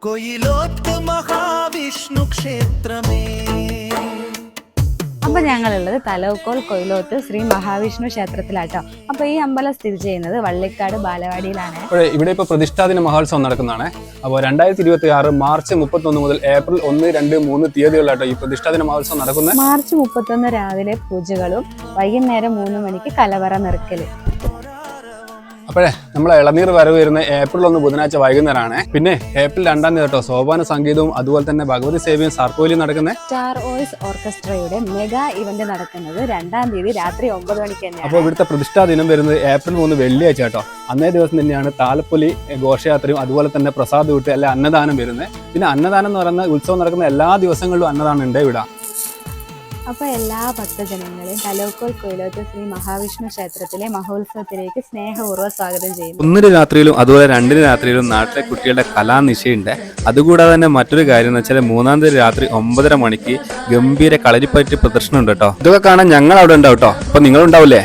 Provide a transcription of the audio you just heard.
കൊയിലോത്ത് മഹാവിഷ്ണു ക്ഷേത്രമേ. അപ്പൊ ഞങ്ങളുള്ളത് തലവക്കോൽ കൊയിലോത്ത് ശ്രീ മഹാവിഷ്ണു ക്ഷേത്രത്തിലാട്ടോ. അപ്പൊ ഈ അമ്പലം സ്ഥിതി ചെയ്യുന്നത് വള്ളിക്കാട് ബാലവാടിയിലാണ്. ഇവിടെ ഇപ്പൊ പ്രതിഷ്ഠാദിന മഹോത്സവം നടക്കുന്നതാണ്. അപ്പോൾ 2026 മാർച്ച് 31 മുതൽ ഏപ്രിൽ 1, 2, 3 തീയതികളിലാട്ടോ ഈ പ്രതിഷ്ഠാദിന മഹോത്സവം നടക്കുന്നത്. മാർച്ച് 31 രാവിലെ പൂജകളും വൈകുന്നേരം 3 മണിക്ക് കലവറ നിറക്കല്. അപ്പോഴേ നമ്മളെ ഇളനീർ വരവ് വരുന്ന ഏപ്രിൽ 1 ബുധനാഴ്ച വൈകുന്നേരമാണ്. പിന്നെ ഏപ്രിൽ 2 കേട്ടോ സോപാന സംഗീതവും അതുപോലെ തന്നെ ഭഗവതി സേവയും സർപ്പോലിയും നടക്കുന്നത്. സ്റ്റാർ വോയിസ് ഓർക്കസ്ട്രയുടെ മെഗാ ഇവന്റ് നടക്കുന്നത് 2-ാം തീയതി രാത്രി 9 മണിക്ക് തന്നെയാണ്. അപ്പോൾ ഇവിടുത്തെ പ്രതിഷ്ഠാ ദിനം വരുന്നത് ഏപ്രിൽ 3 വെള്ളിയാഴ്ച കേട്ടോ. അന്നേ ദിവസം തന്നെയാണ് താലപ്പൊലി ഘോഷയാത്രയും അതുപോലെ തന്നെ പ്രസാദ ഊട്ട് അല്ലെ അന്നദാനം വരുന്നത്. പിന്നെ അന്നദാനം എന്ന് പറയുന്ന ഉത്സവം നടക്കുന്ന എല്ലാ ദിവസങ്ങളിലും അന്നദാനം ഉണ്ട് ഇവിടെ. അപ്പൊ എല്ലാ ഭക്തജനങ്ങളെയും തലവക്കോൽ കൊയിലോത്ത് ശ്രീ മഹാവിഷ്ണു ക്ഷേത്രത്തിലെ മഹോത്സവത്തിലേക്ക് സ്നേഹപൂർവ്വം സ്വാഗതം ചെയ്യുന്നു. 1 രാത്രിയിലും അതുപോലെ 2 രാത്രിയിലും നാട്ടിലെ കുട്ടികളുടെ കലാനിശയുണ്ട്. അതുകൂടാതെ തന്നെ മറ്റൊരു കാര്യം എന്ന് വെച്ചാൽ 3-ാം തീയതി രാത്രി 9:30 മണിക്ക് ഗംഭീര കളരിപ്പയറ്റ് പ്രദർശനം ഉണ്ട് കേട്ടോ. ഇതൊക്കെ കാണാൻ ഞങ്ങൾ അവിടെ ഉണ്ടാവും കേട്ടോ. അപ്പൊ നിങ്ങളുണ്ടാവില്ലേ?